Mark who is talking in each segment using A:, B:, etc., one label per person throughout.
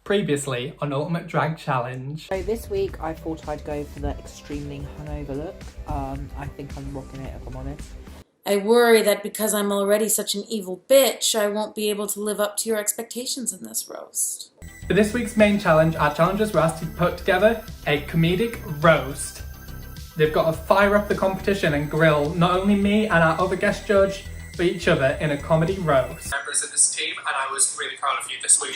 A: Previously on Ultimate Drag Challenge.
B: So this week I thought I'd go for the extremely hungover look. I think I'm rocking it if I'm honest.
C: I worry that because I'm already such an evil bitch, I won't be able to live up to your expectations in this roast.
A: For this week's main challenge, our challengers were asked to put together a comedic roast. They've got to fire up the competition and grill not only me and our other guest judge, but each other in a comedy roast. Members of this team, and I was really proud of you this week.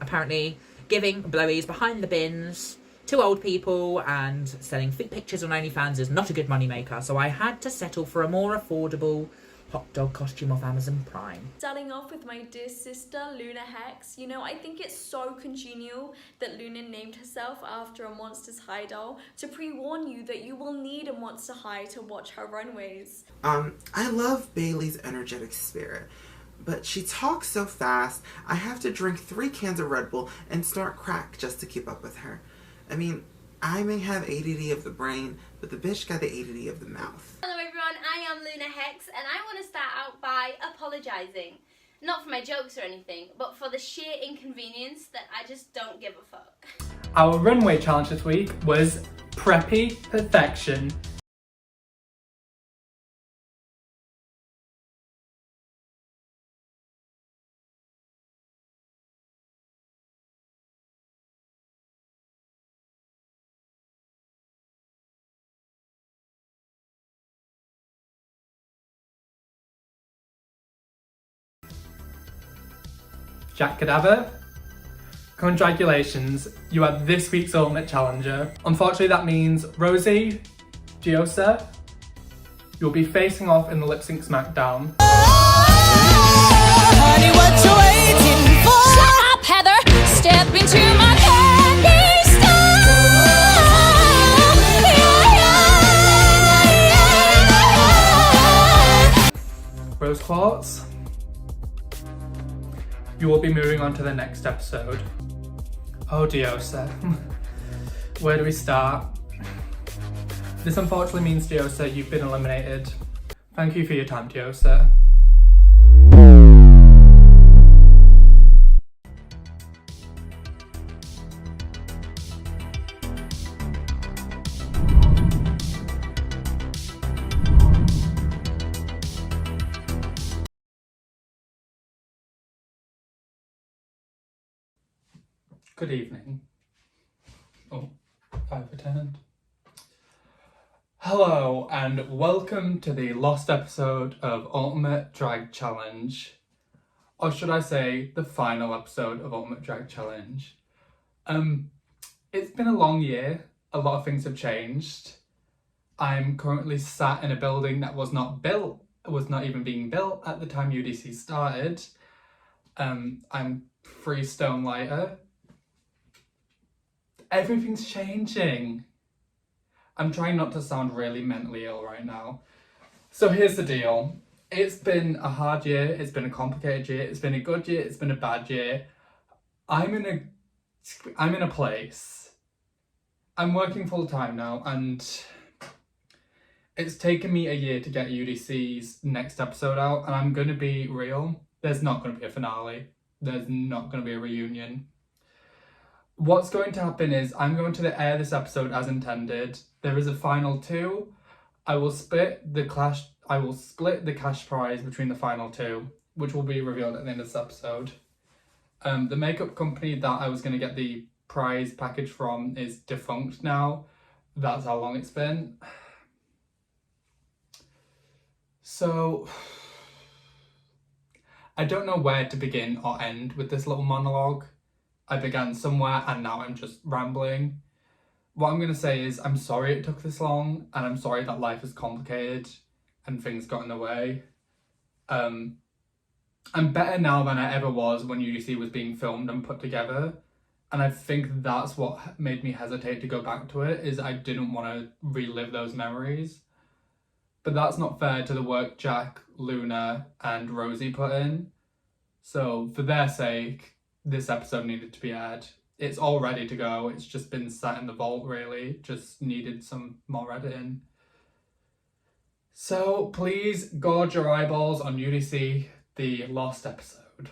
B: Apparently giving blowies behind the bins to old people and selling food pictures on OnlyFans is not a good moneymaker, so I had to settle for a more affordable hot dog costume off Amazon Prime.
D: Starting off with my dear sister, Luna Hex. You know, I think it's so congenial that Luna named herself after a Monsters High doll to pre-warn you that you will need a Monster High to watch her runways.
E: I love Bailey's energetic spirit, but she talks so fast, I have to drink 3 cans of Red Bull and snort crack just to keep up with her. I mean, I may have ADD of the brain, but the bitch got the ADD of the mouth.
F: Hello everyone, I am Luna Hex and I want to start out by apologising. Not for my jokes or anything, but for the sheer inconvenience that I just don't give a fuck.
A: Our runway challenge this week was Preppy Perfection. Jack Cadaver, congratulations, you are this week's Ultimate Challenger. Unfortunately that means Rosie, Diosa, you'll be facing off in the lip sync smackdown.
G: Honey, what you waiting for? Shut up, Heather! Step into my candy store!
A: Rose Quartz, you will be moving on to the next episode. Oh Diosa, where do we start? This unfortunately means Diosa, you've been eliminated. Thank you for your time, Diosa. Good evening. Oh, I've returned. Hello and welcome to the lost episode of Ultimate Drag Challenge. Or should I say, the final episode of Ultimate Drag Challenge. It's been a long year, a lot of things have changed. I'm currently sat in a building that was not even being built at the time UDC started. I'm freestone lighter. Everything's changing. I'm trying not to sound really mentally ill right now. So here's the deal. It's been a hard year, it's been a complicated year, it's been a good year, it's been a bad year. I'm in a place. I'm working full time now and it's taken me a year to get UDC's next episode out, and I'm gonna be real. There's not gonna be a finale. There's not gonna be a reunion. What's going to happen is I'm going to air this episode as intended. There is a final 2. I will split the cash prize between the final 2, which will be revealed at the end of this episode. The makeup company that I was going to get the prize package from is defunct now. That's how long it's been. So I don't know where to begin or end with this little monologue. I began somewhere and now I'm just rambling. What I'm going to say is I'm sorry it took this long, and I'm sorry that life is complicated and things got in the way. I'm better now than I ever was when UDC was being filmed and put together, and I think that's what made me hesitate to go back to it, is I didn't want to relive those memories. But that's not fair to the work Jack, Luna and Rosie put in. So for their sake, this episode needed to be aired. It's all ready to go. It's just been sat in the vault, really. Just needed some more editing. So please gorge your eyeballs on UDC, the lost episode.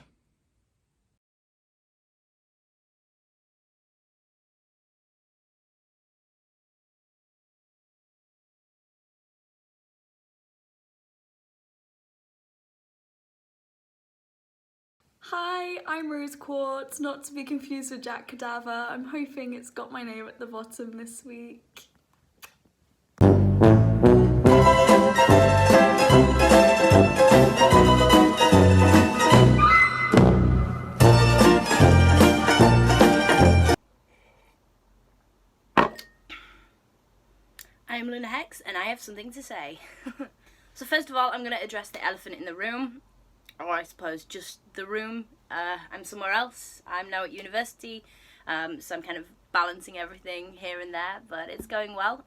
D: Hi, I'm Rose Quartz, not to be confused with Jack Cadaver. I'm hoping it's got my name at the bottom this week.
F: I'm Luna Hex, and I have something to say. So first of all, I'm going to address the elephant in the room, or I suppose just the room. I'm somewhere else. I'm now at university, so I'm kind of balancing everything here and there, but it's going well.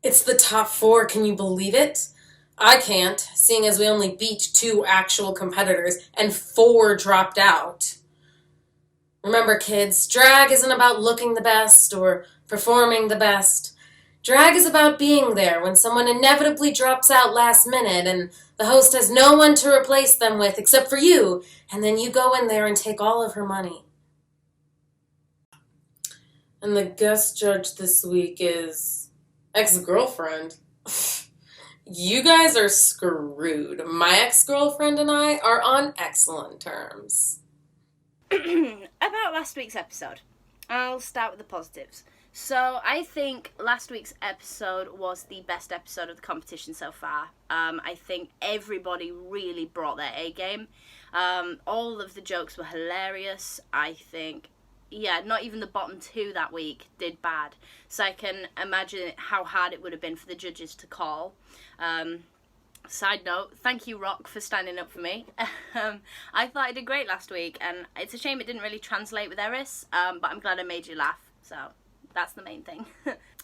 C: It's the top 4, can you believe it? I can't, seeing as we only beat 2 actual competitors and 4 dropped out. Remember, kids, drag isn't about looking the best or performing the best. Drag is about being there when someone inevitably drops out last minute and the host has no one to replace them with except for you, and then you go in there and take all of her money. And the guest judge this week is ex-girlfriend. You guys are screwed. My ex-girlfriend and I are on excellent terms.
F: About last week's episode, I'll start with the positives. So I think last week's episode was the best episode of the competition so far. I think everybody really brought their A game. All of the jokes were hilarious. I think, yeah, not even the bottom 2 that week did bad. So I can imagine how hard it would have been for the judges to call. Side note, thank you, Rock, for standing up for me. I thought I did great last week, and it's a shame it didn't really translate with Eris, but I'm glad I made you laugh, so that's the main thing.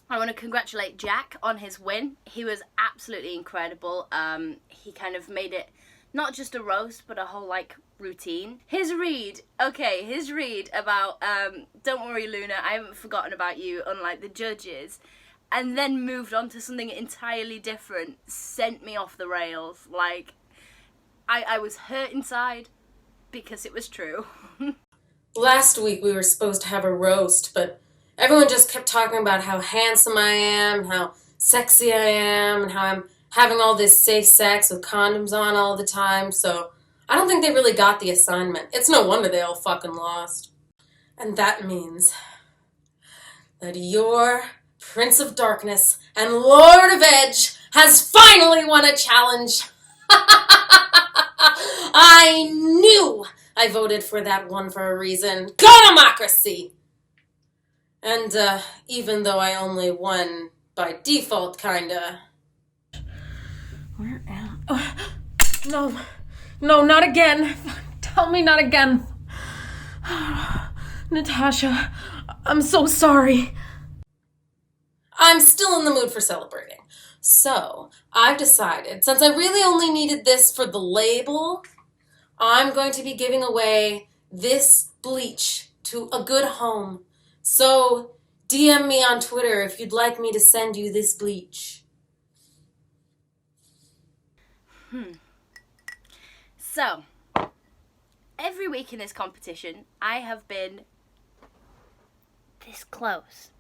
F: I want to congratulate Jack on his win. He was absolutely incredible. He kind of made it not just a roast, but a whole, like, routine. His read about, don't worry, Luna, I haven't forgotten about you, unlike the judges, and then moved on to something entirely different, sent me off the rails. Like, I was hurt inside because it was true.
C: Last week we were supposed to have a roast, but everyone just kept talking about how handsome I am, how sexy I am, and how I'm having all this safe sex with condoms on all the time, so I don't think they really got the assignment. It's no wonder they all fucking lost. And that means that your Prince of Darkness and Lord of Edge has finally won a challenge. I knew I voted for that one for a reason. Go democracy! And even though I only won by default, kinda.
H: Where am I? No, not again. Tell me not again. Natasha, I'm so sorry.
C: I'm still in the mood for celebrating. So, I've decided, since I really only needed this for the label, I'm going to be giving away this bleach to a good home. So, DM me on Twitter if you'd like me to send you this bleach.
F: So, every week in this competition, I have been this close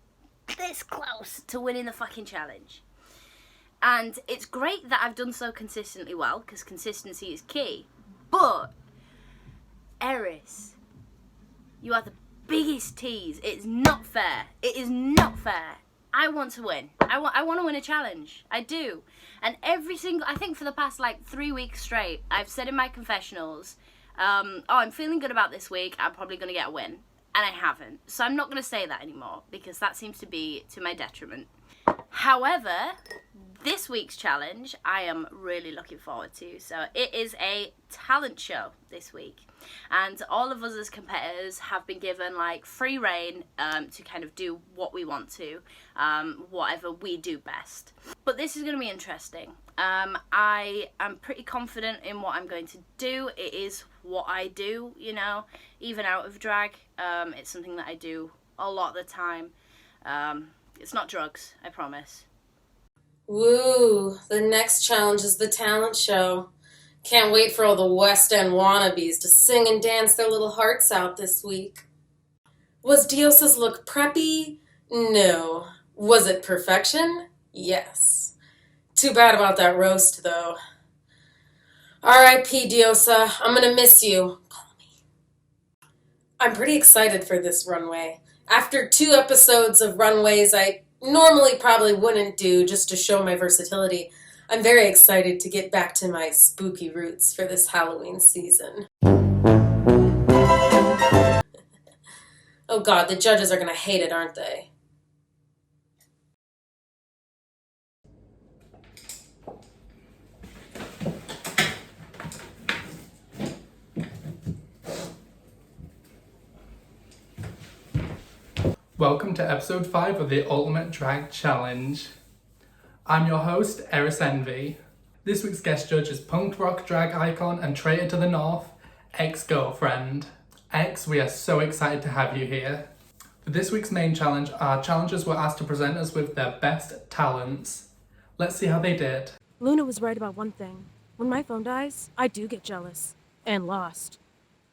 F: to winning the fucking challenge. And it's great that I've done so consistently well, because consistency is key. But, Eris, you are the biggest tease. It's not fair. It is not fair. I want to win. I want to win a challenge. I do. And I think for the past like 3 weeks straight, I've said in my confessionals, I'm feeling good about this week. I'm probably going to get a win. And I haven't. So I'm not going to say that anymore, because that seems to be to my detriment. However, this week's challenge I am really looking forward to. So it is a talent show this week. And all of us as competitors have been given like free reign to kind of do what we want to, whatever we do best. But this is going to be interesting. I am pretty confident in what I'm going to do. It is what I do, you know, even out of drag. It's something that I do a lot of the time. It's not drugs, I promise.
C: Woo, the next challenge is the talent show. Can't wait for all the West End wannabes to sing and dance their little hearts out this week. Was Diosa's look preppy, No. Was it perfection? Yes. Too bad about that roast, though. R.I.P. Diosa, I'm gonna miss you. Call me. I'm pretty excited for this runway. After 2 episodes of runways I normally probably wouldn't do just to show my versatility, I'm very excited to get back to my spooky roots for this Halloween season. Oh god, the judges are gonna hate it, aren't they?
A: Welcome to episode 5 of the Ultimate Drag Challenge. I'm your host, Eris Envy. This week's guest judge is punk rock drag icon and traitor to the north, ex-girlfriend. Ex, we are so excited to have you here. For this week's main challenge, our challengers were asked to present us with their best talents. Let's see how they did.
H: Luna was right about one thing. When my phone dies, I do get jealous. And lost.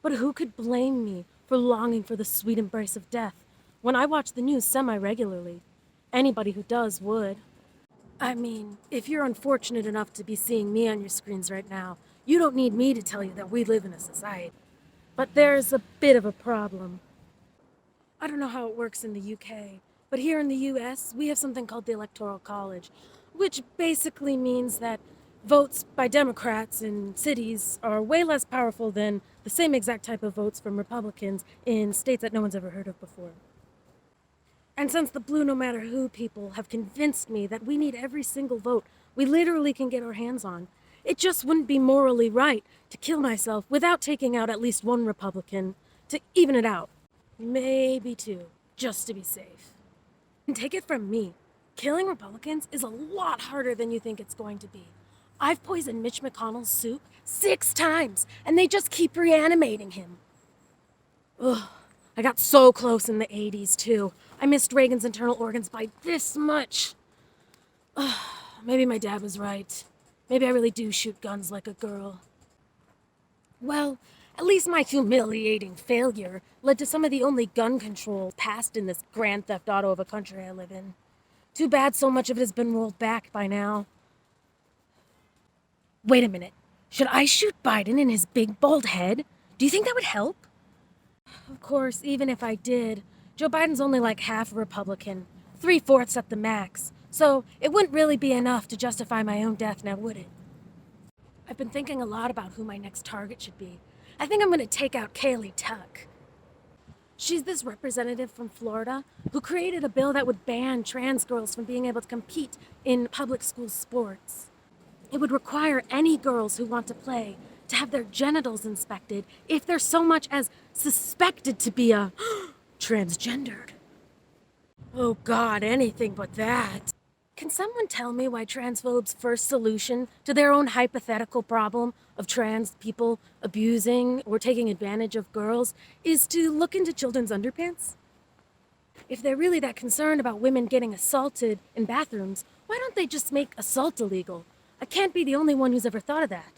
H: But who could blame me for longing for the sweet embrace of death when I watch the news semi-regularly? Anybody who does would. I mean, if you're unfortunate enough to be seeing me on your screens right now, you don't need me to tell you that we live in a society. But there's a bit of a problem. I don't know how it works in the UK, but here in the US, we have something called the Electoral College, which basically means that votes by Democrats in cities are way less powerful than the same exact type of votes from Republicans in states that no one's ever heard of before. And since the blue no matter who people have convinced me that we need every single vote we literally can get our hands on, it just wouldn't be morally right to kill myself without taking out at least one Republican to even it out. Maybe 2, just to be safe. And take it from me, killing Republicans is a lot harder than you think it's going to be. I've poisoned Mitch McConnell's soup 6 times, and they just keep reanimating him. Ugh. I got so close in the 80s, too. I missed Reagan's internal organs by this much. Ugh, maybe my dad was right. Maybe I really do shoot guns like a girl. Well, at least my humiliating failure led to some of the only gun control passed in this grand theft auto of a country I live in. Too bad so much of it has been rolled back by now. Wait a minute. Should I shoot Biden in his big bald head? Do you think that would help? Of course, even if I did, Joe Biden's only like half a Republican, 3/4 at the max, so it wouldn't really be enough to justify my own death, now would it? I've been thinking a lot about who my next target should be. I think I'm going to take out Kaylee Tuck. She's this representative from Florida who created a bill that would ban trans girls from being able to compete in public school sports. It would require any girls who want to play to have their genitals inspected if they're so much as suspected to be a transgendered. Oh God, anything but that. Can someone tell me why transphobes' first solution to their own hypothetical problem of trans people abusing or taking advantage of girls is to look into children's underpants? If they're really that concerned about women getting assaulted in bathrooms, why don't they just make assault illegal? I can't be the only one who's ever thought of that.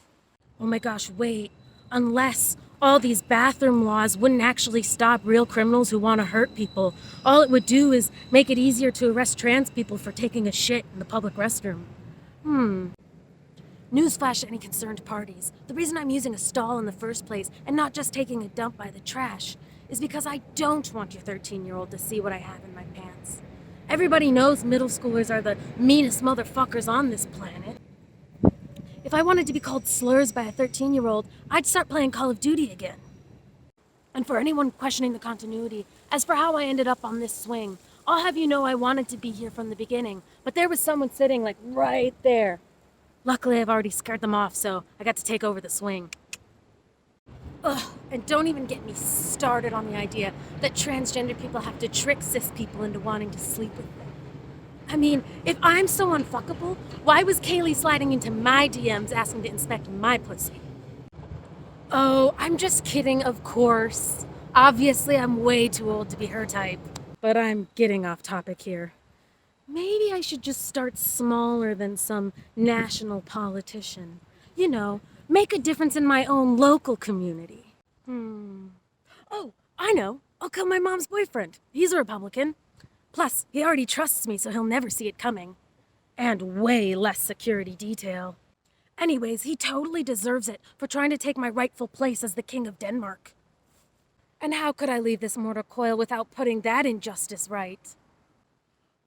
H: Oh my gosh, wait. Unless all these bathroom laws wouldn't actually stop real criminals who want to hurt people. All it would do is make it easier to arrest trans people for taking a shit in the public restroom. Newsflash to any concerned parties. The reason I'm using a stall in the first place and not just taking a dump by the trash is because I don't want your 13-year-old to see what I have in my pants. Everybody knows middle schoolers are the meanest motherfuckers on this planet. If I wanted to be called slurs by a 13-year-old, I'd start playing Call of Duty again. And for anyone questioning the continuity, as for how I ended up on this swing, I'll have you know I wanted to be here from the beginning, but there was someone sitting like right there. Luckily, I've already scared them off, so I got to take over the swing. Ugh, and don't even get me started on the idea that transgender people have to trick cis people into wanting to sleep with them. I mean, if I'm so unfuckable, why was Kaylee sliding into my DMs asking to inspect my pussy? Oh, I'm just kidding, of course. Obviously, I'm way too old to be her type. But I'm getting off topic here. Maybe I should just start smaller than some national politician. You know, make a difference in my own local community. Oh, I know. I'll kill my mom's boyfriend. He's a Republican. Plus, he already trusts me, so he'll never see it coming. And way less security detail. Anyways, he totally deserves it for trying to take my rightful place as the King of Denmark. And how could I leave this mortal coil without putting that injustice right?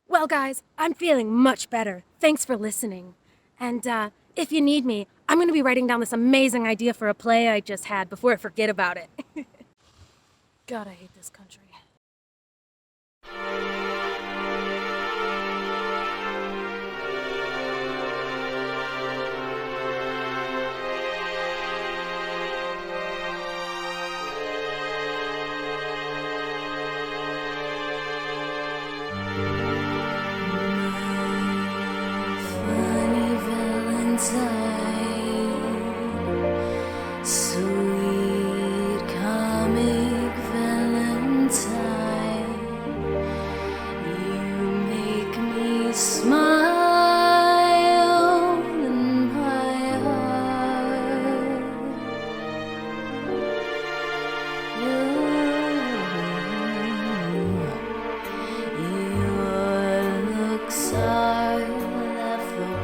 H: Well, guys, I'm feeling much better. Thanks for listening. And, if you need me, I'm gonna be writing down this amazing idea for a play I just had before I forget about it. God, I hate this country.
G: Funny Valentine, sweet comic Valentine, you make me smile in my heart. Your looks are laughable,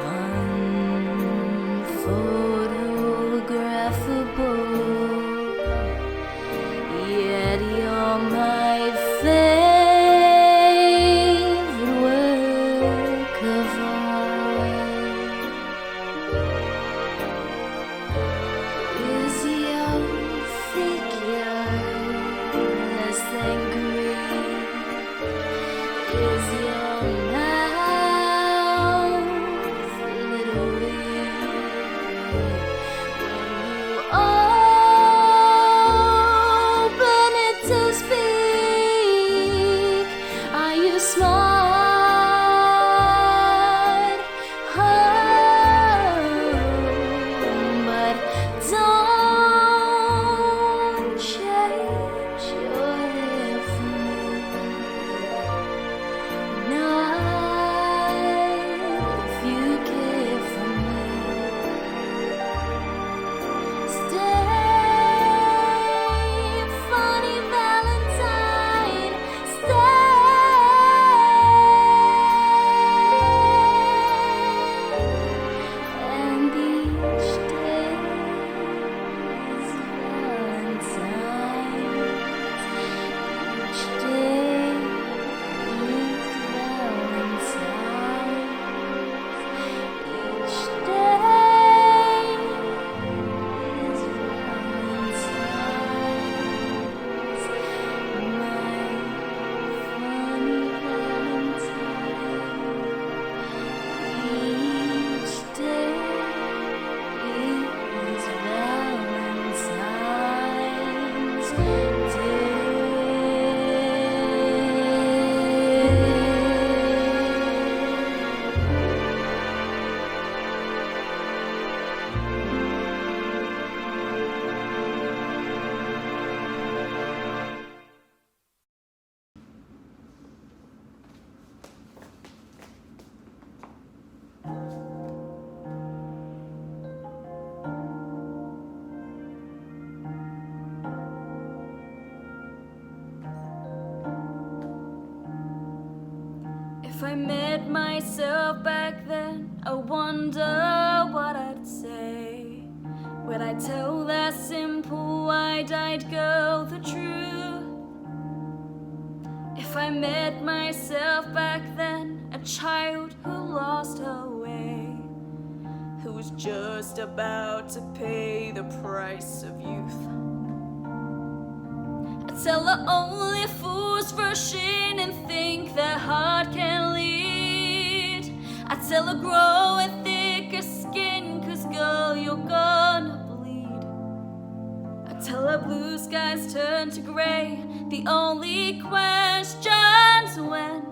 G: unphotographable, yet you're my favorite work of art. Is your figure less than Greek? Is your mouth a little weak when you open it to speak? Are you smart? Oh, but don't change your hair for me. Not if you care for me. Stay, funny Valentine. Stay, and each day is Valentine's. Each day is Valentine's. Each day is Valentine's. My funny Valentine. Each day is Valentine's
D: If I met myself back then, I wonder what I'd say. Would I tell that simple wide-eyed girl the truth? If I met myself back then, a child who lost her way, who was just about to pay the price of youth, I tell her only fools rush in and think their heart can lead. I tell her grow a thicker skin, 'cause girl, you're gonna bleed. I tell her blue skies turn to grey. The only question's when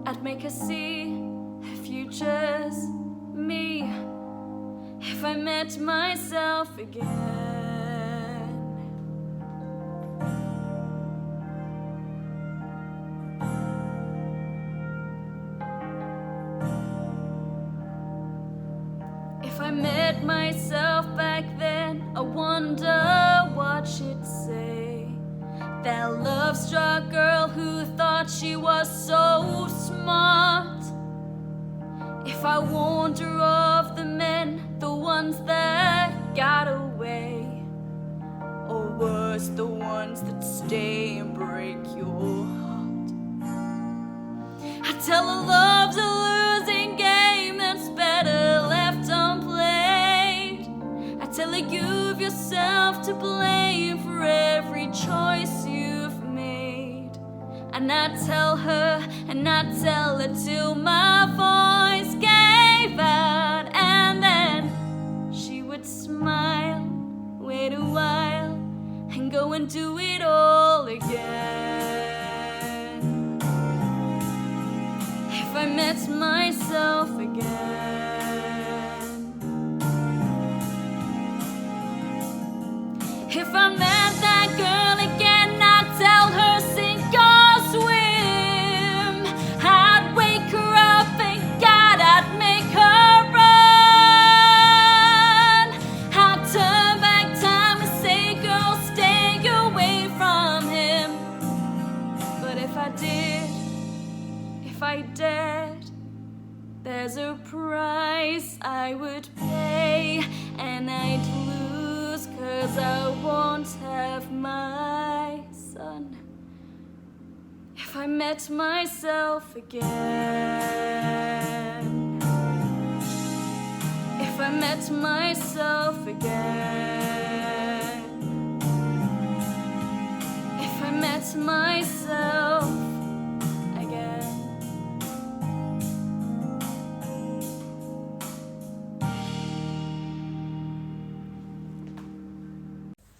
D: I'd make her see her future's me. If I met myself again. If I met myself back then, I wonder what she'd say.
G: That love-struck girl who thought she was so smart. If I warned her of the men, the ones that got away, or worse, the ones that stay and break your heart. I tell her love's a losing game that's better left unplayed. I tell her you've yourself to blame for every choice you've made. And I tell her, and I tell her till my voice gave out. And then she would smile, wait a while, and go and do it all again. If I met myself again. If I met that girl again, I'd tell her sink or swim. I'd wake her up and God, I'd make her run. I'd turn back time and say, girl, stay away from him. But if I did, if I dared, there's a price I would pay, and I'd lose, 'cause I won't have my son. If I met myself again. If I met myself again. If I met myself again.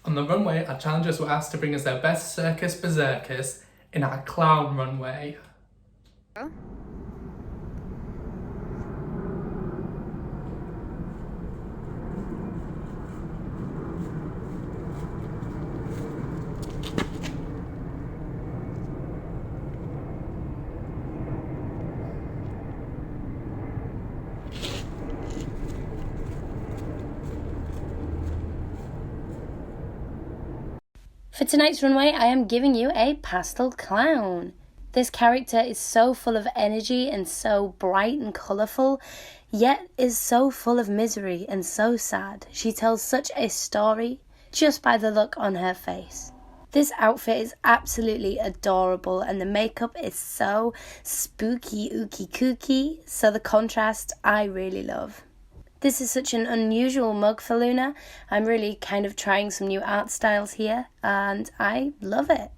A: On the runway, our challengers were asked to bring us their best circus berserkers in our clown runway.
F: For tonight's runway, I am giving you a pastel clown. This character is so full of energy and so bright and colourful, yet is so full of misery and so sad. She tells such a story just by the look on her face. This outfit is absolutely adorable and the makeup is so spooky, ooky kooky, so the contrast I really love. This is such an unusual mug for Luna. I'm really kind of trying some new art styles here and I love it.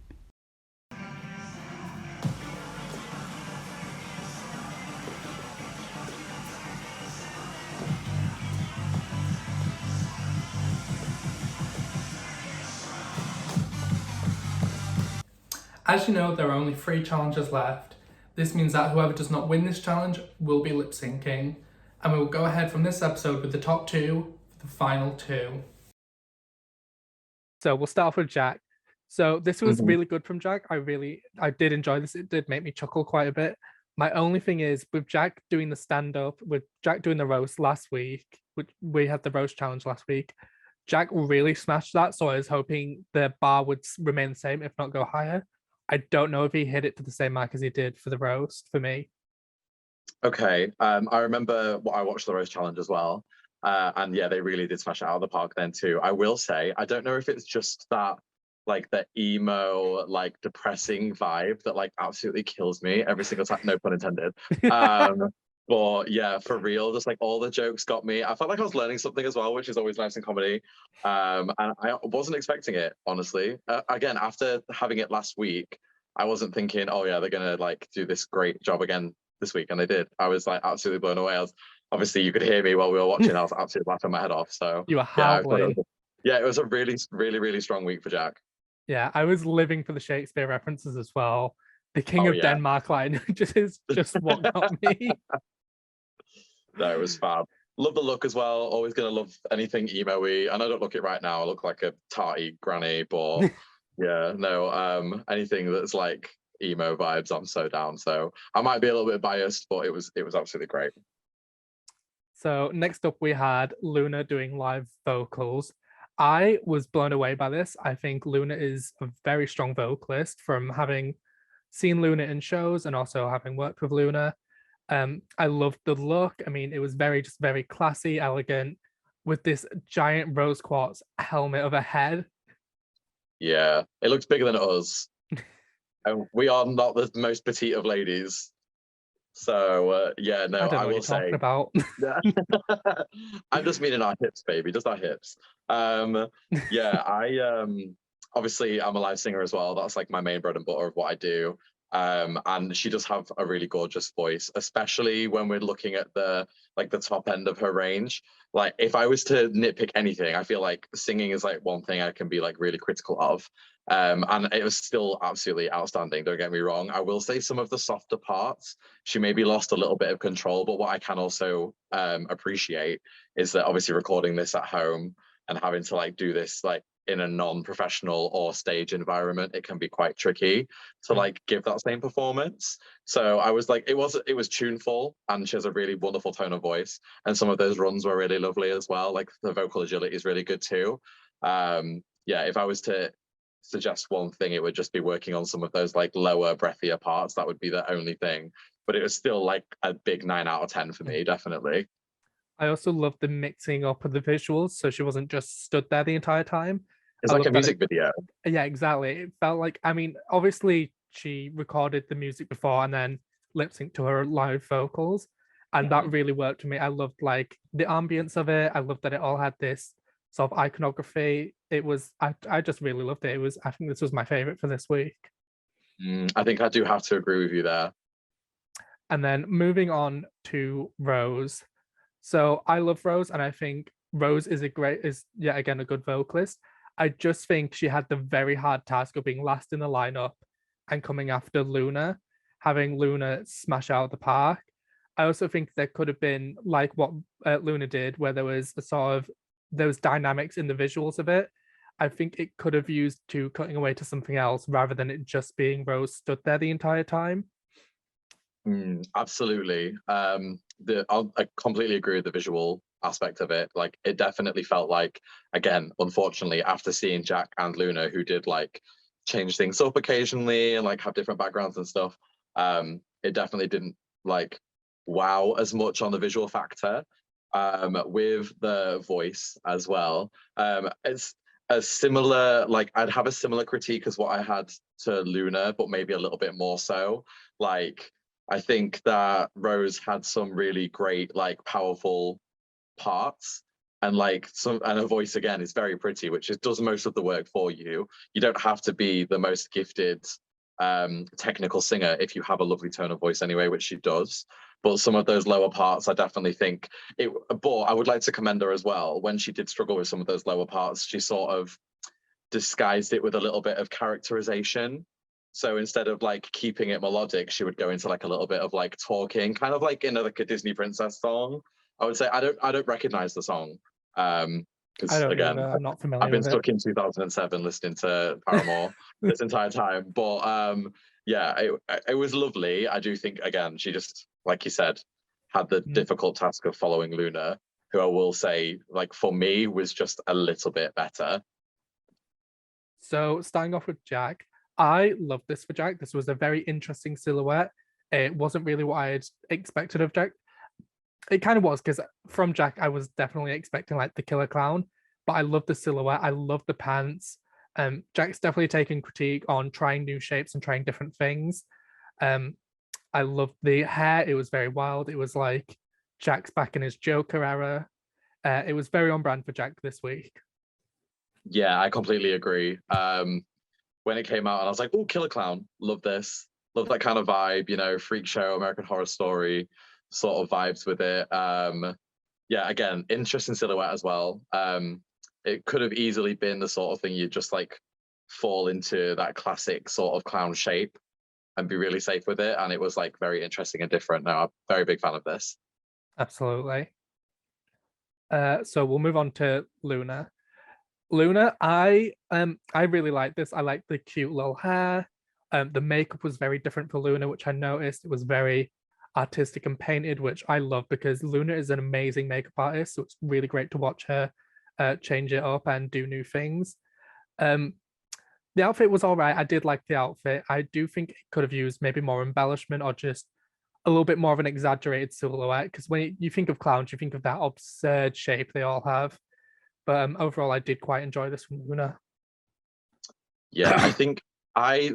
A: As you know, there are only 3 challenges left. This means that whoever does not win this challenge will be lip syncing. And we will go ahead from this episode with the top 2 for the final 2. So we'll start off with Jack. So this was really good from Jack. I did enjoy this. It did make me chuckle quite a bit. My only thing is with Jack doing the stand-up, with Jack doing the roast last week, which we had the roast challenge last week, Jack really smashed that. So I was hoping the bar would remain the same, if not go higher. I don't know if he hit it to the same mark as he did for the roast for me.
I: Okay, I remember I watched the roast challenge as well, and yeah, they really did smash it out of the park then too. I will say, I don't know if it's just that, like the emo, like depressing vibe that like absolutely kills me every single time. No pun intended. But yeah, for real, just like all the jokes got me. I felt like I was learning something as well, which is always nice in comedy. And I wasn't expecting it, honestly. Again, after having it last week, I wasn't thinking, oh yeah, they're gonna like do this great job again this week, and they did. I was like absolutely blown away. Obviously you could hear me while we were watching. I was absolutely laughing my head off. So
A: you were howling.
I: Yeah, it was a really, really, really strong week for Jack.
A: Yeah, I was living for the Shakespeare references as well. The King of Denmark line just what got me.
I: No, it was fab. Love the look as well. Always gonna love anything emo-y. And I don't look it right now. I look like a tarty granny, but yeah, no, anything that's like emo vibes, I'm so down. So I might be a little bit biased, but it was absolutely great.
A: So next up we had Luna doing live vocals. I was blown away by this. I think Luna is a very strong vocalist from having seen Luna in shows and also having worked with Luna. I loved the look. I mean, it was very classy, elegant, with this giant rose quartz helmet of a head.
I: Yeah, it looks bigger than us. And we are not the most petite of ladies. So yeah, no,
A: I don't know
I: I
A: what
I: will
A: you're talking
I: say.
A: about.
I: I'm just meaning our hips, baby, just our hips. Yeah, I obviously I'm a live singer as well. That's like my main bread and butter of what I do. And she does have a really gorgeous voice, especially when we're looking at the top end of her range. Like if I was to nitpick anything, I feel like singing is like one thing I can be like really critical of. And it was still absolutely outstanding, don't get me wrong. I will say some of the softer parts, she maybe lost a little bit of control, but what I can also appreciate is that obviously recording this at home and having to like do this like in a non-professional or stage environment, it can be quite tricky to like give that same performance. So I was like, it was tuneful, and she has a really wonderful tone of voice, and some of those runs were really lovely as well. Like the vocal agility is really good too. Yeah, if I was to suggest one thing, it would just be working on some of those like lower breathier parts. That would be the only thing, but it was still like a big 9 out of 10 for me, definitely.
A: I also loved the mixing up of the visuals, so she wasn't just stood there the entire time.
I: It's
A: I
I: like a
A: love that
I: music video.
A: Yeah, exactly. It felt like, I mean, obviously she recorded the music before and then lip synced to her live vocals, and that really worked for me. I loved like the ambience of it. I loved that it all had this sort of iconography. I just really loved it. I think this was my favorite for this week.
I: I think I do have to agree with you there.
A: And then moving on to Rose. So I love Rose, and I think Rose is yet again a good vocalist. I just think she had the very hard task of being last in the lineup and coming after Luna, having Luna smash out of the park. I also think there could have been like what Luna did, where there was those dynamics in the visuals of it. I think it could have used to cutting away to something else rather than it just being Rose stood there the entire time.
I: Absolutely. I completely agree with the visual aspect of it. Like it definitely felt like, again, unfortunately, after seeing Jack and Luna, who did like change things up occasionally and like have different backgrounds and stuff, it definitely didn't like wow as much on the visual factor. With the voice as well, it's a similar, like I'd have a similar critique as what I had to Luna, but maybe a little bit more so. Like I think that Rose had some really great, like powerful parts, and her voice again is very pretty, which does most of the work for you. You don't have to be the most gifted technical singer if you have a lovely tone of voice anyway, which she does. But some of those lower parts, I definitely think it. But I would like to commend her as well. When she did struggle with some of those lower parts, she sort of disguised it with a little bit of characterization. So instead of like keeping it melodic, she would go into like a little bit of like talking, kind of like in like a Disney princess song. I would say I don't recognize the song. Because again,
A: I'm not familiar.
I: I've been
A: with
I: stuck in 2007 listening to Paramore this entire time. But yeah, it was lovely. I do think again, she just, like you said, had the difficult task of following Luna, who I will say, like for me, was just a little bit better.
A: So starting off with Jack, I love this for Jack. This was a very interesting silhouette. It wasn't really what I had expected of Jack. It kind of was, because from Jack, I was definitely expecting like the killer clown, but I love the silhouette. I love the pants. Jack's definitely taking critique on trying new shapes and trying different things. I loved the hair. It was very wild. It was like Jack's back in his Joker era. It was very on brand for Jack this week.
I: Yeah, I completely agree. When it came out, and I was like, "Oh, Killer Clown, love this, love that kind of vibe, you know, freak show, American Horror Story sort of vibes with it." Yeah, again, interesting silhouette as well. It could have easily been the sort of thing you just like fall into that classic sort of clown shape and be really safe with it, and it was like very interesting and different. Now, I'm a very big fan of this.
A: Absolutely. So we'll move on to Luna. Luna, I really like this. I like the cute little hair. The makeup was very different for Luna, which I noticed. It was very artistic and painted, which I love because Luna is an amazing makeup artist. So it's really great to watch her change it up and do new things. The outfit was all right. I did like the outfit. I do think it could have used maybe more embellishment or just a little bit more of an exaggerated silhouette, because when you think of clowns, you think of that absurd shape they all have. But overall, I did quite enjoy this from Luna.
I: Yeah, I think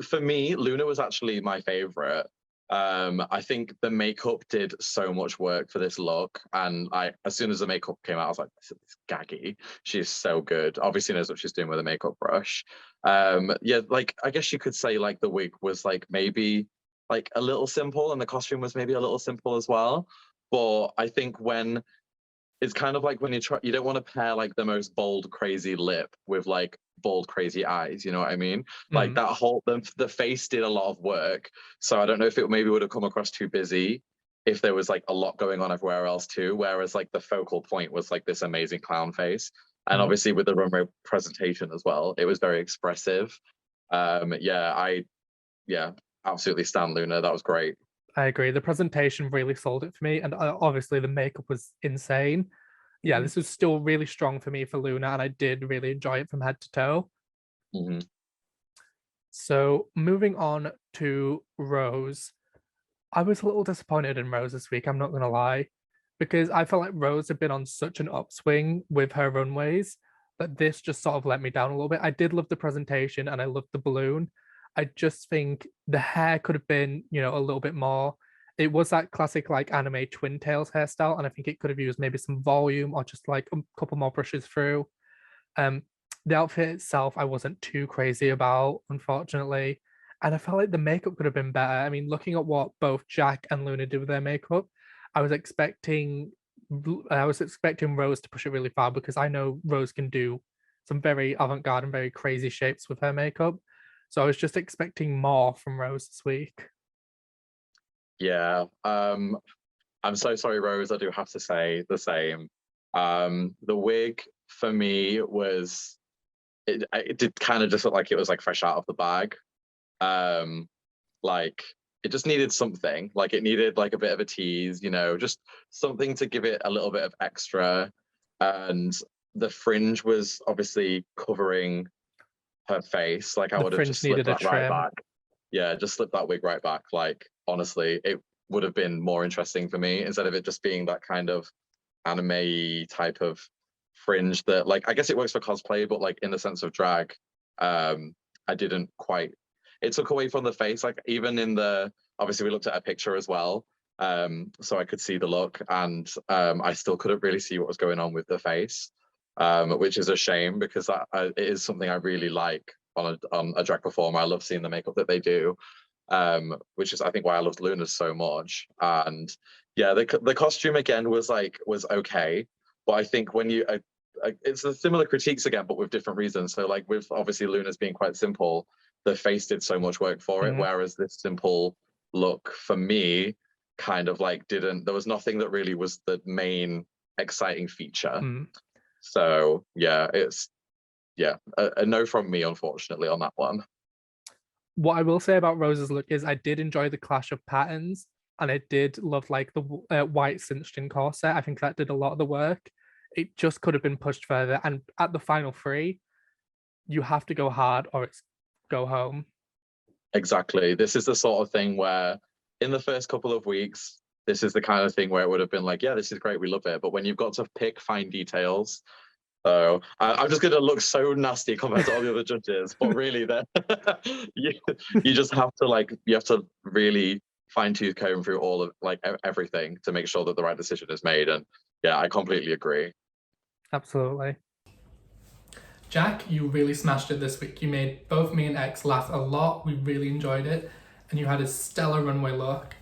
I: for me, Luna was actually my favorite. I think the makeup did so much work for this look, and as soon as the makeup came out, I was like, this is gaggy. She's so good. Obviously knows what she's doing with a makeup brush. Yeah, like I guess you could say like the wig was like maybe like a little simple, and the costume was maybe a little simple as well. But I think when it's kind of like when you don't want to pair like the most bold, crazy lip with like bold, crazy eyes. You know what I mean? Like that whole the face did a lot of work. So I don't know if it maybe would have come across too busy if there was like a lot going on everywhere else too. Whereas like the focal point was like this amazing clown face, and obviously with the runway presentation as well, it was very expressive. Yeah, absolutely stan Luna. That was great.
A: I agree. The presentation really sold it for me, and obviously the makeup was insane. Yeah, this was still really strong for me for Luna, and I did really enjoy it from head to toe. So moving on to Rose, I was a little disappointed in Rose this week, I'm not gonna lie, because I felt like Rose had been on such an upswing with her runways that this just sort of let me down a little bit. I did love the presentation and I loved the balloon. I just think the hair could have been, a little bit more. It was that classic like anime twin tails hairstyle, and I think it could have used maybe some volume or just like a couple more brushes through. The outfit itself, I wasn't too crazy about, unfortunately. And I felt like the makeup could have been better. I mean, looking at what both Jack and Luna did with their makeup, I was expecting Rose to push it really far, because I know Rose can do some very avant-garde and very crazy shapes with her makeup. So I was just expecting more from Rose this week.
I: Yeah, I'm so sorry, Rose. I do have to say the same. The wig for me was it did kind of just look like it was like fresh out of the bag. Like it just needed something. Like it needed like a bit of a tease, just something to give it a little bit of extra. And the fringe was obviously covering her face. Like I would have just slipped that right back. Yeah, just slip that wig right back. Like honestly, it would have been more interesting for me instead of it just being that kind of anime type of fringe that, like, I guess it works for cosplay, but like in the sense of drag, I didn't quite. It took away from the face. Like even in obviously we looked at a picture as well, so I could see the look, and I still couldn't really see what was going on with the face. Which is a shame, because it is something I really like on a drag performer. I love seeing the makeup that they do, which is I think why I loved Luna so much. And yeah, the costume again was okay, but I think when you it's a similar critiques again, but with different reasons. So like with obviously Luna's being quite simple, the face did so much work for it, whereas this simple look for me kind of like didn't. There was nothing that really was the main exciting feature. So yeah, it's a no from me, unfortunately, on that one.
A: What I will say about Rose's look is I did enjoy the clash of patterns, and I did love like the white cinched-in corset. I think that did a lot of the work. It just could have been pushed further, and at the final three, you have to go hard or it's go home.
I: Exactly. This is the sort of thing where in the first couple of weeks, this is the kind of thing where it would have been like, yeah, this is great, we love it. But when you've got to pick fine details, so I'm just going to look so nasty compared to all the other judges, but really, you just have to really fine-tooth comb through all of everything to make sure that the right decision is made. And yeah, I completely agree.
A: Absolutely. Jack, you really smashed it this week. You made both me and X laugh a lot. We really enjoyed it, and you had a stellar runway look.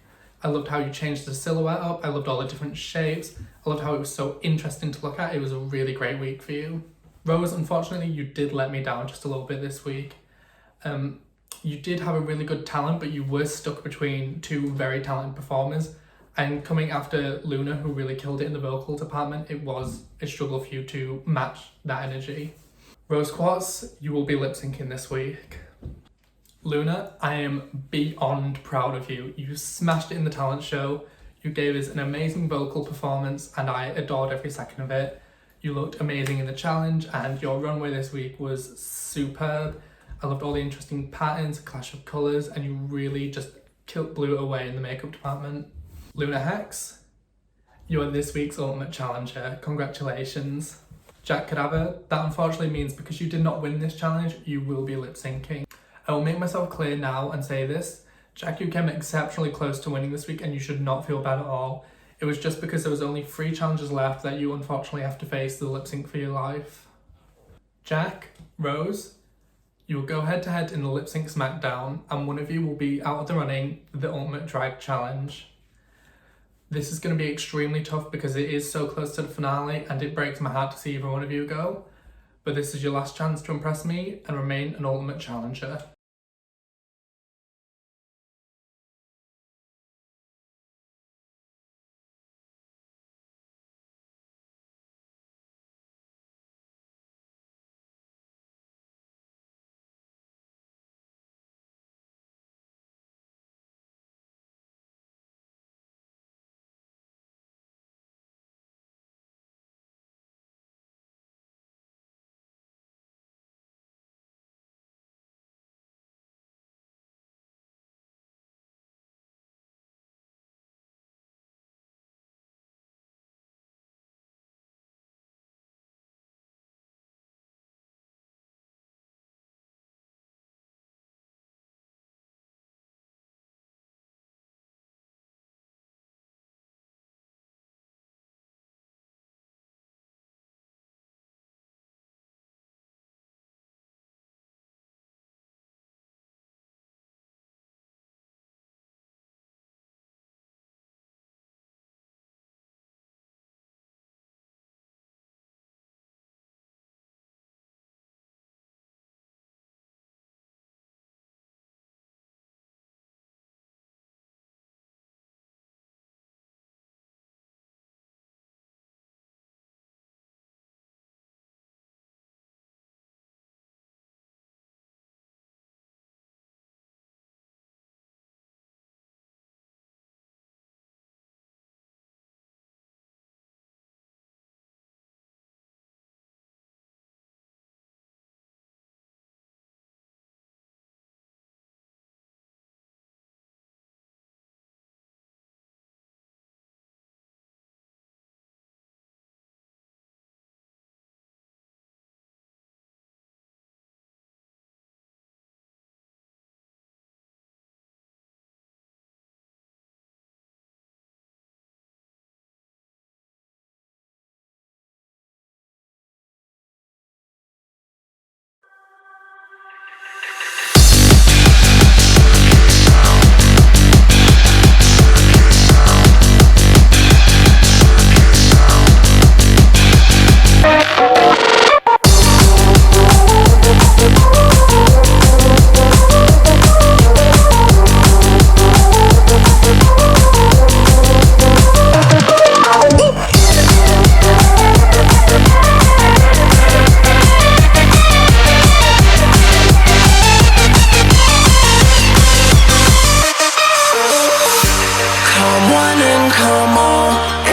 A: I loved how you changed the silhouette up. I loved all the different shapes. I loved how it was so interesting to look at. It was a really great week for you. Rose, unfortunately, you did let me down just a little bit this week. You did have a really good talent, but you were stuck between two very talented performers. And coming after Luna, who really killed it in the vocal department, it was a struggle for you to match that energy. Rose Quartz, you will be lip syncing this week. Luna, I am beyond proud of you. You smashed it in the talent show. You gave us an amazing vocal performance, and I adored every second of it. You looked amazing in the challenge and your runway this week was superb. I loved all the interesting patterns, clash of colours, and you really just blew it away in the makeup department. Luna Hex, you are this week's ultimate challenger. Congratulations. Jack Cadaver, that unfortunately means because you did not win this challenge, you will be lip syncing. I will make myself clear now and say this. Jack, you came exceptionally close to winning this week and you should not feel bad at all. It was just because there was only 3 challenges left that you unfortunately have to face the lip sync for your life. Jack, Rose, you will go head to head in the lip sync smackdown and one of you will be out of the running for the ultimate drag challenge. This is going to be extremely tough because it is so close to the finale and it breaks my heart to see either one of you go. But this is your last chance to impress me and remain an ultimate challenger.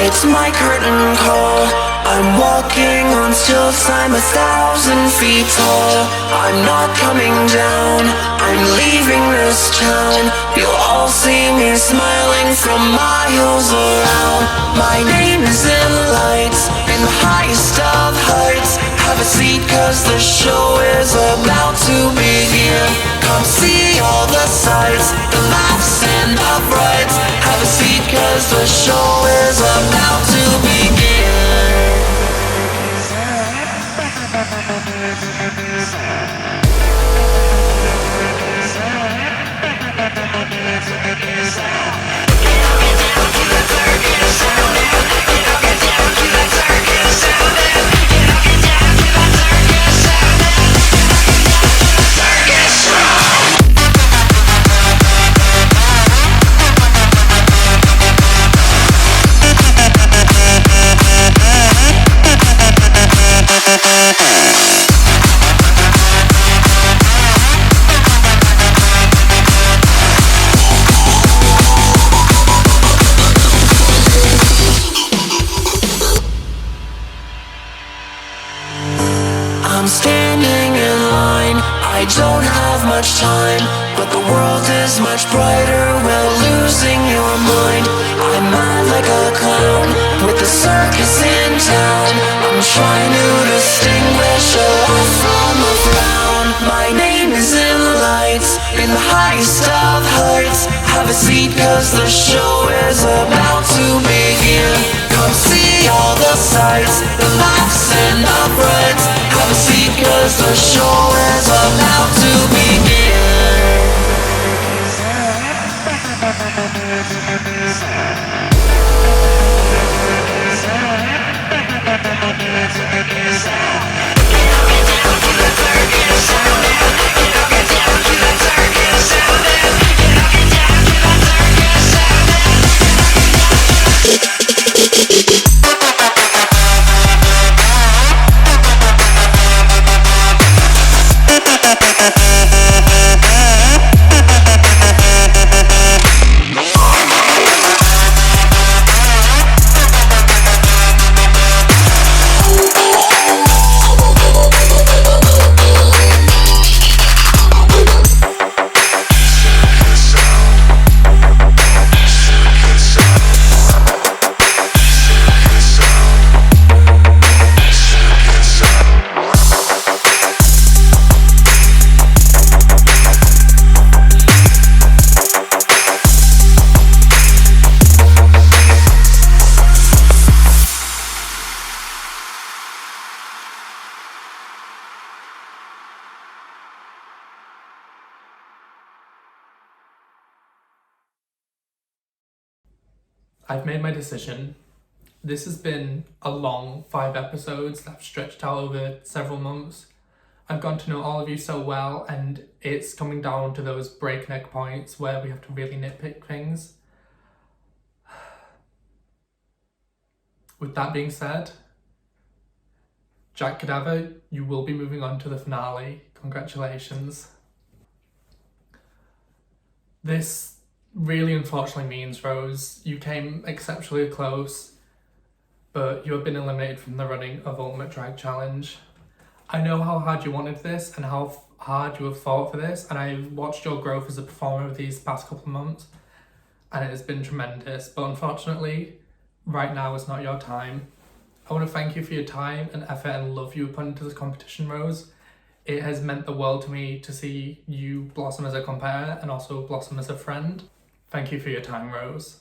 J: It's my curtain call. I'm walking on stilts, I'm 1,000 feet tall. I'm not coming down, I'm leaving this town. You'll all see me smiling from miles around. My name is in lights, in the highest of heights. Have a seat cause the show is about to begin. Come see all the sights, the laughs and uprights. Have a seat cause the show is about to begin. I don't have much time, but the world is much brighter while losing your mind. I'm mad like a clown with the circus in town. I'm trying to distinguish a laugh from a frown. My name is in lights, in the highest of heights. Have a seat cause the show is about to begin. Come see all the sights, the laughs and the frights. Have a seat cause the show is about to begin.
A: I've made my decision. This has been a long 5 episodes that have stretched out over several months. I've gotten to know all of you so well, and it's coming down to those breakneck points where we have to really nitpick things. With that being said, Jack Cadaver, you will be moving on to the finale. Congratulations. This really unfortunately means, Rose, you came exceptionally close, but you have been eliminated from the running of Ultimate Drag Challenge. I know how hard you wanted this and how hard you have fought for this, and I've watched your growth as a performer these past couple of months, and it has been tremendous, but unfortunately, right now is not your time. I want to thank you for your time and effort and love you put into this competition, Rose. It has meant the world to me to see you blossom as a competitor and also blossom as a friend. Thank you for your time, Rose.